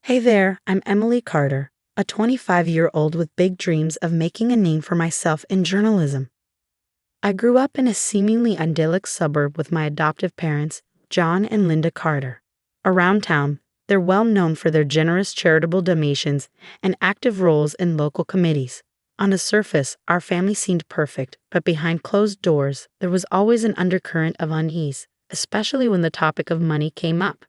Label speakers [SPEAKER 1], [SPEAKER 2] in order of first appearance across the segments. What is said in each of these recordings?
[SPEAKER 1] Hey there, I'm Emily Carter, a 25-year-old with big dreams of making a name for myself in journalism. I grew up in a seemingly idyllic suburb with my adoptive parents, John and Linda Carter. Around town, they're well known for their generous charitable donations and active roles in local committees. On the surface, our family seemed perfect, but behind closed doors, there was always an undercurrent of unease, especially when the topic of money came up.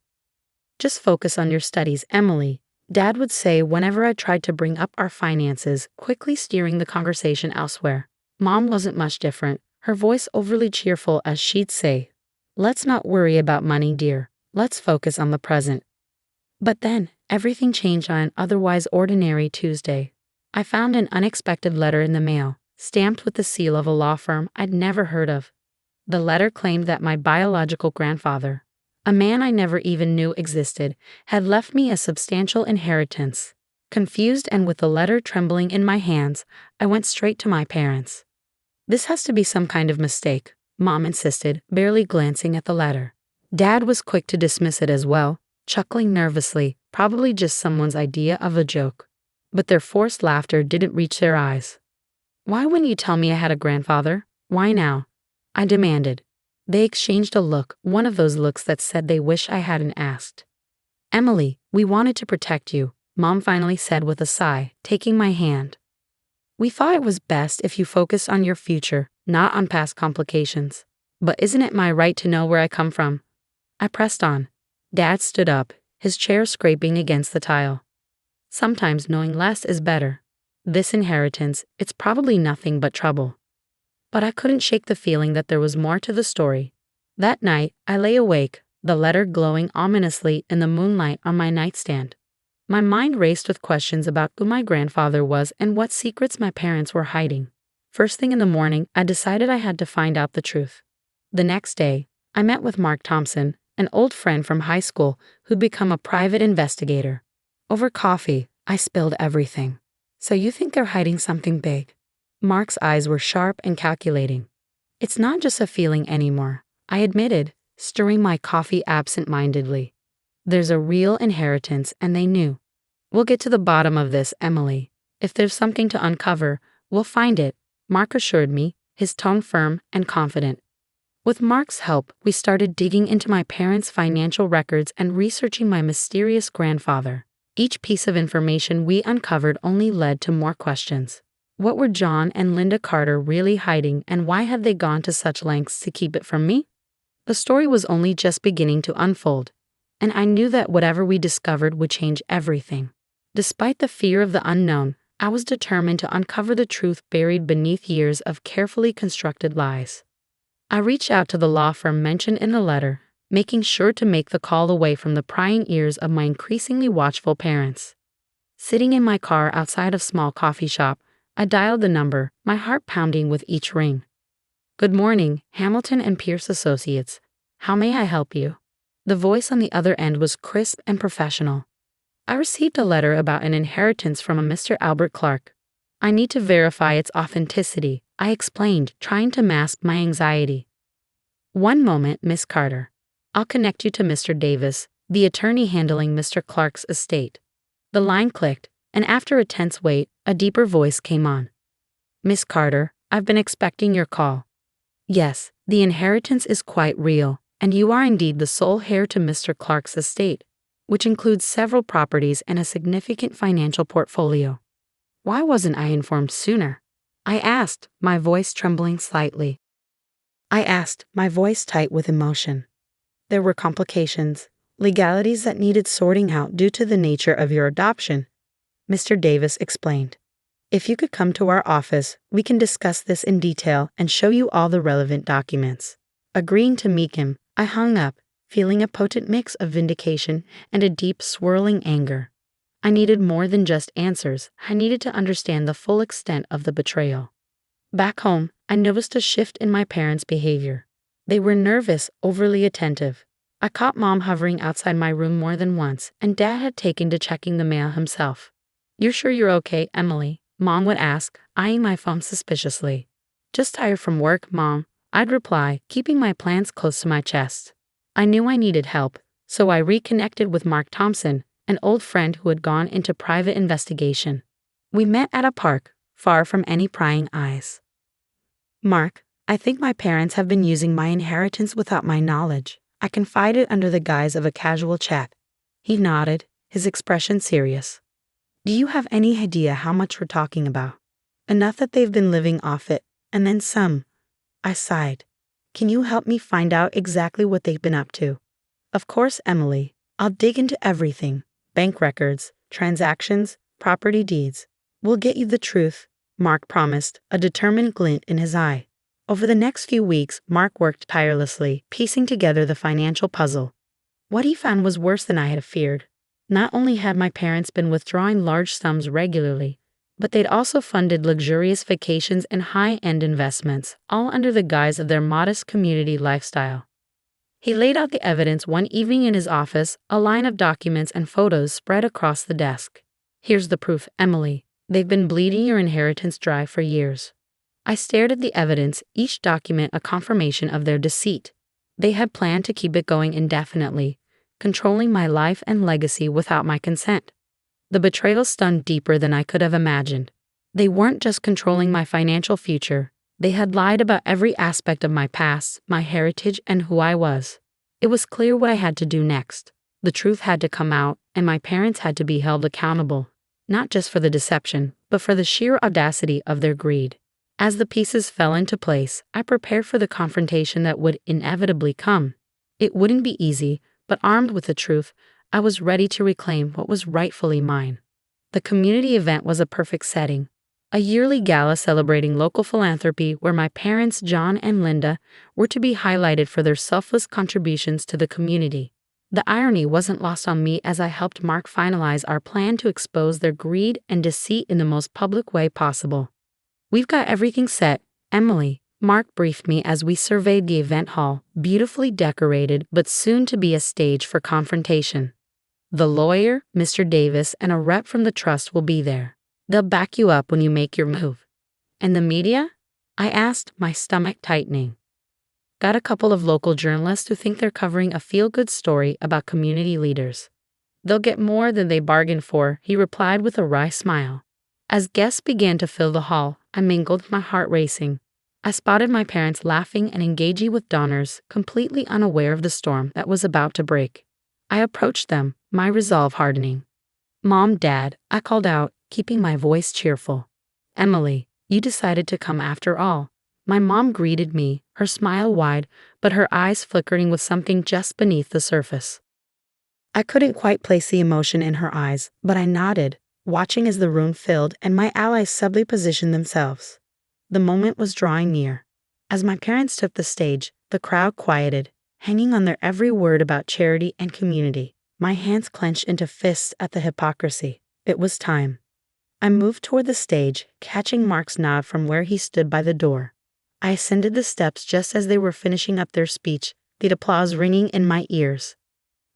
[SPEAKER 1] Just focus on your studies, Emily, Dad would say whenever I tried to bring up our finances, quickly steering the conversation elsewhere. Mom wasn't much different, her voice overly cheerful as she'd say, "Let's not worry about money, dear. Let's focus on the present." But then, everything changed on an otherwise ordinary Tuesday. I found an unexpected letter in the mail, stamped with the seal of a law firm I'd never heard of. The letter claimed that my biological grandfather, a man I never even knew existed, had left me a substantial inheritance. Confused and with the letter trembling in my hands, I went straight to my parents. "This has to be some kind of mistake," Mom insisted, barely glancing at the letter. Dad was quick to dismiss it as well, chuckling nervously, probably just someone's idea of a joke. But their forced laughter didn't reach their eyes. "Why wouldn't you tell me I had a grandfather? Why now?" I demanded. They exchanged a look, one of those looks that said they wish I hadn't asked. "Emily, we wanted to protect you," Mom finally said with a sigh, taking my hand. "We thought it was best if you focused on your future, not on past complications. But isn't it my right to know where I come from?" I pressed on. Dad stood up, his chair scraping against the tile. "Sometimes knowing less is better. This inheritance, it's probably nothing but trouble." But I couldn't shake the feeling that there was more to the story. That night, I lay awake, the letter glowing ominously in the moonlight on my nightstand. My mind raced with questions about who my grandfather was and what secrets my parents were hiding. First thing in the morning, I decided I had to find out the truth. The next day, I met with Mark Thompson, an old friend from high school who'd become a private investigator. Over coffee, I spilled everything. "So you think they're hiding something big?" Mark's eyes were sharp and calculating. "It's not just a feeling anymore," I admitted, stirring my coffee absent-mindedly. "There's a real inheritance, and they knew. We'll get to the bottom of this, Emily. If there's something to uncover, we'll find it," Mark assured me, his tone firm and confident. With Mark's help, we started digging into my parents' financial records and researching my mysterious grandfather. Each piece of information we uncovered only led to more questions. What were John and Linda Carter really hiding, and why had they gone to such lengths to keep it from me? The story was only just beginning to unfold, and I knew that whatever we discovered would change everything. Despite the fear of the unknown, I was determined to uncover the truth buried beneath years of carefully constructed lies. I reached out to the law firm mentioned in the letter, making sure to make the call away from the prying ears of my increasingly watchful parents. Sitting in my car outside a small coffee shop, I dialed the number, my heart pounding with each ring. "Good morning, Hamilton and Pierce Associates. How may I help you?" The voice on the other end was crisp and professional. "I received a letter about an inheritance from a Mr. Albert Clark. I need to verify its authenticity," I explained, trying to mask my anxiety. "One moment, Miss Carter. I'll connect you to Mr. Davis, the attorney handling Mr. Clark's estate." The line clicked, and after a tense wait, a deeper voice came on. "Miss Carter, I've been expecting your call. Yes, the inheritance is quite real, and you are indeed the sole heir to Mr. Clark's estate, which includes several properties and a significant financial portfolio." Why wasn't I informed sooner? I asked, my voice trembling slightly. My voice tight with emotion. There were complications, legalities that needed sorting out due to the nature of your adoption, Mr. Davis explained. "If you could come to our office, we can discuss this in detail and show you all the relevant documents." Agreeing to meet him, I hung up, feeling a potent mix of vindication and a deep swirling anger. I needed more than just answers. I needed to understand the full extent of the betrayal. Back home, I noticed a shift in my parents' behavior. They were nervous, overly attentive. I caught Mom hovering outside my room more than once, and Dad had taken to checking the mail himself. "You're sure you're okay, Emily?" Mom would ask, eyeing my phone suspiciously. "Just tired from work, Mom," I'd reply, keeping my plans close to my chest. I knew I needed help, so I reconnected with Mark Thompson, an old friend who had gone into private investigation. We met at a park, far from any prying eyes. "Mark, I think my parents have been using my inheritance without my knowledge," I confided under the guise of a casual chat. He nodded, his expression serious. "Do you have any idea how much we're talking about?" "Enough that they've been living off it, and then some." I sighed. "Can you help me find out exactly what they've been up to?" "Of course, Emily. I'll dig into everything. Bank records, transactions, property deeds. We'll get you the truth," Mark promised, a determined glint in his eye. Over the next few weeks, Mark worked tirelessly, piecing together the financial puzzle. What he found was worse than I had feared. Not only had my parents been withdrawing large sums regularly, but they'd also funded luxurious vacations and high-end investments, all under the guise of their modest community lifestyle. He laid out the evidence one evening in his office, a line of documents and photos spread across the desk. "Here's the proof, Emily. They've been bleeding your inheritance dry for years." I stared at the evidence, each document a confirmation of their deceit. They had planned to keep it going indefinitely, controlling my life and legacy without my consent. The betrayal stung deeper than I could have imagined. They weren't just controlling my financial future, they had lied about every aspect of my past, my heritage, and who I was. It was clear what I had to do next. The truth had to come out, and my parents had to be held accountable, not just for the deception, but for the sheer audacity of their greed. As the pieces fell into place, I prepared for the confrontation that would inevitably come. It wouldn't be easy, but armed with the truth, I was ready to reclaim what was rightfully mine. The community event was a perfect setting. A yearly gala celebrating local philanthropy where my parents, John and Linda, were to be highlighted for their selfless contributions to the community. The irony wasn't lost on me as I helped Mark finalize our plan to expose their greed and deceit in the most public way possible. "We've got everything set, Emily," Mark briefed me as we surveyed the event hall, beautifully decorated but soon to be a stage for confrontation. "The lawyer, Mr. Davis, and a rep from the trust will be there. They'll back you up when you make your move." "And the media?" I asked, my stomach tightening. "Got a couple of local journalists who think they're covering a feel-good story about community leaders. They'll get more than they bargained for," he replied with a wry smile. As guests began to fill the hall, I mingled, my heart racing. I spotted my parents laughing and engaging with donors, completely unaware of the storm that was about to break. I approached them, my resolve hardening. "Mom, Dad," I called out, keeping my voice cheerful. "Emily, you decided to come after all." My mom greeted me, her smile wide, but her eyes flickering with something just beneath the surface. I couldn't quite place the emotion in her eyes, but I nodded, watching as the room filled and my allies subtly positioned themselves. The moment was drawing near. As my parents took the stage, the crowd quieted, hanging on their every word about charity and community. My hands clenched into fists at the hypocrisy. It was time. I moved toward the stage, catching Mark's nod from where he stood by the door. I ascended the steps just as they were finishing up their speech, the applause ringing in my ears.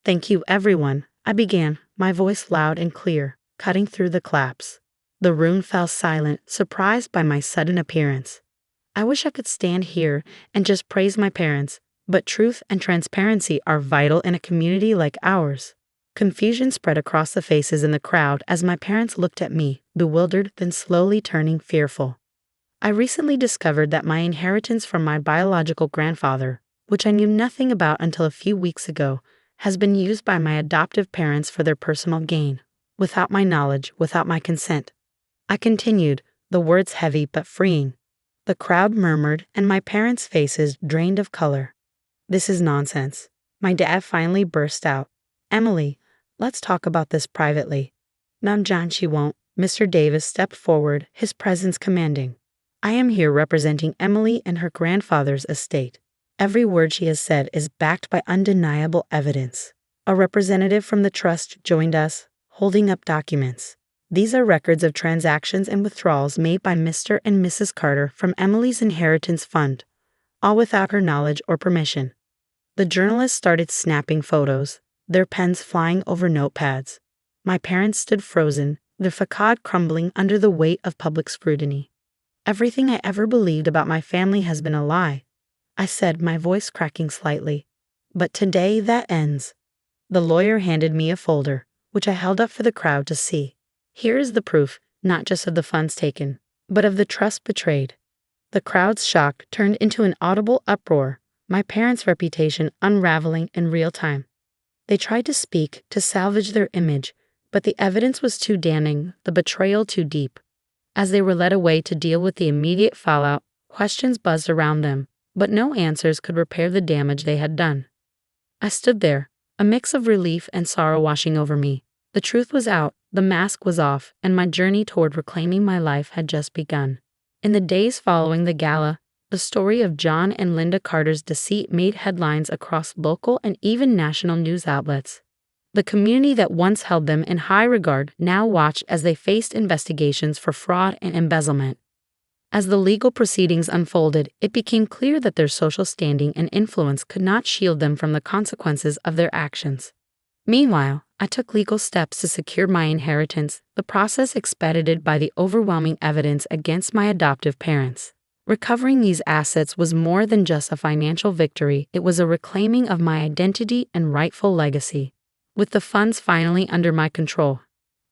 [SPEAKER 1] "Thank you, everyone," I began, my voice loud and clear, cutting through the claps. The room fell silent, surprised by my sudden appearance. I wish I could stand here and just praise my parents, but truth and transparency are vital in a community like ours. Confusion spread across the faces in the crowd as my parents looked at me, bewildered, then slowly turning fearful. I recently discovered that my inheritance from my biological grandfather, which I knew nothing about until a few weeks ago, has been used by my adoptive parents for their personal gain, without my knowledge, without my consent. I continued, the words heavy but freeing. The crowd murmured, and my parents' faces drained of color. "This is nonsense." My dad finally burst out. "Emily, let's talk about this privately." "No, John, she won't." Mr. Davis stepped forward, his presence commanding. "I am here representing Emily and her grandfather's estate. Every word she has said is backed by undeniable evidence." A representative from the trust joined us, holding up documents. "These are records of transactions and withdrawals made by Mr. and Mrs. Carter from Emily's inheritance fund, all without her knowledge or permission." The journalists started snapping photos, their pens flying over notepads. My parents stood frozen, their facade crumbling under the weight of public scrutiny. "Everything I ever believed about my family has been a lie," I said, my voice cracking slightly. "But today that ends." The lawyer handed me a folder. which I held up for the crowd to see. Here is the proof, not just of the funds taken, but of the trust betrayed. The crowd's shock turned into an audible uproar, my parents' reputation unraveling in real time. They tried to speak, to salvage their image, but the evidence was too damning, the betrayal too deep. As they were led away to deal with the immediate fallout, questions buzzed around them, but no answers could repair the damage they had done. I stood there, a mix of relief and sorrow washing over me. The truth was out, the mask was off, and my journey toward reclaiming my life had just begun. In the days following the gala, the story of John and Linda Carter's deceit made headlines across local and even national news outlets. The community that once held them in high regard now watched as they faced investigations for fraud and embezzlement. As the legal proceedings unfolded, it became clear that their social standing and influence could not shield them from the consequences of their actions. Meanwhile, I took legal steps to secure my inheritance, the process expedited by the overwhelming evidence against my adoptive parents. Recovering these assets was more than just a financial victory, it was a reclaiming of my identity and rightful legacy. With the funds finally under my control,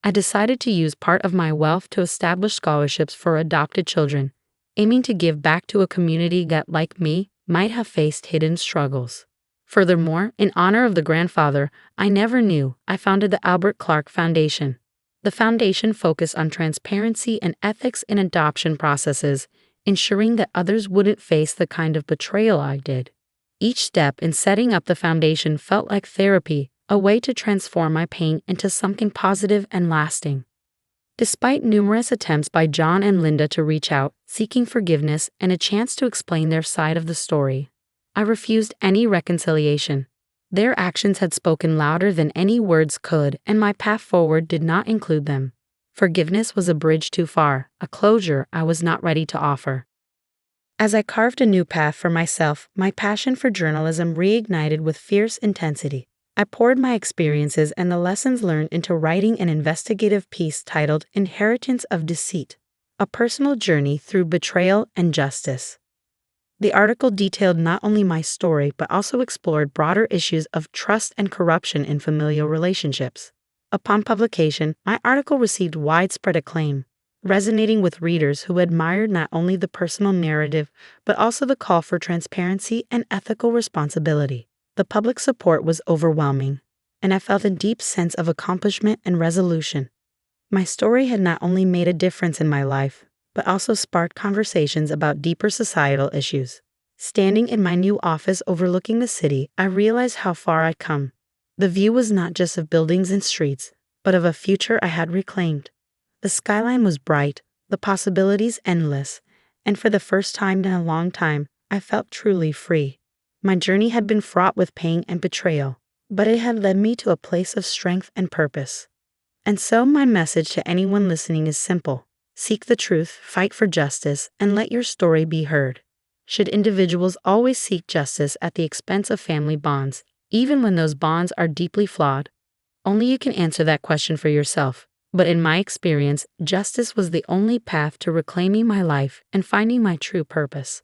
[SPEAKER 1] I decided to use part of my wealth to establish scholarships for adopted children, aiming to give back to a community that, like me, might have faced hidden struggles. Furthermore, in honor of the grandfather I never knew, I founded the Albert Clark Foundation. The foundation focused on transparency and ethics in adoption processes, ensuring that others wouldn't face the kind of betrayal I did. Each step in setting up the foundation felt like therapy, a way to transform my pain into something positive and lasting. Despite numerous attempts by John and Linda to reach out, seeking forgiveness and a chance to explain their side of the story, I refused any reconciliation. Their actions had spoken louder than any words could, and my path forward did not include them. Forgiveness was a bridge too far, a closure I was not ready to offer. As I carved a new path for myself, my passion for journalism reignited with fierce intensity. I poured my experiences and the lessons learned into writing an investigative piece titled Inheritance of Deceit, a personal journey through betrayal and justice. The article detailed not only my story but also explored broader issues of trust and corruption in familial relationships. Upon publication, my article received widespread acclaim, resonating with readers who admired not only the personal narrative but also the call for transparency and ethical responsibility. The public support was overwhelming, and I felt a deep sense of accomplishment and resolution. My story had not only made a difference in my life, but also sparked conversations about deeper societal issues. Standing in my new office overlooking the city, I realized how far I'd come. The view was not just of buildings and streets, but of a future I had reclaimed. The skyline was bright, the possibilities endless, and for the first time in a long time, I felt truly free. My journey had been fraught with pain and betrayal, but it had led me to a place of strength and purpose. And so my message to anyone listening is simple. Seek the truth, fight for justice, and let your story be heard. Should individuals always seek justice at the expense of family bonds, even when those bonds are deeply flawed? Only you can answer that question for yourself. But in my experience, justice was the only path to reclaiming my life and finding my true purpose.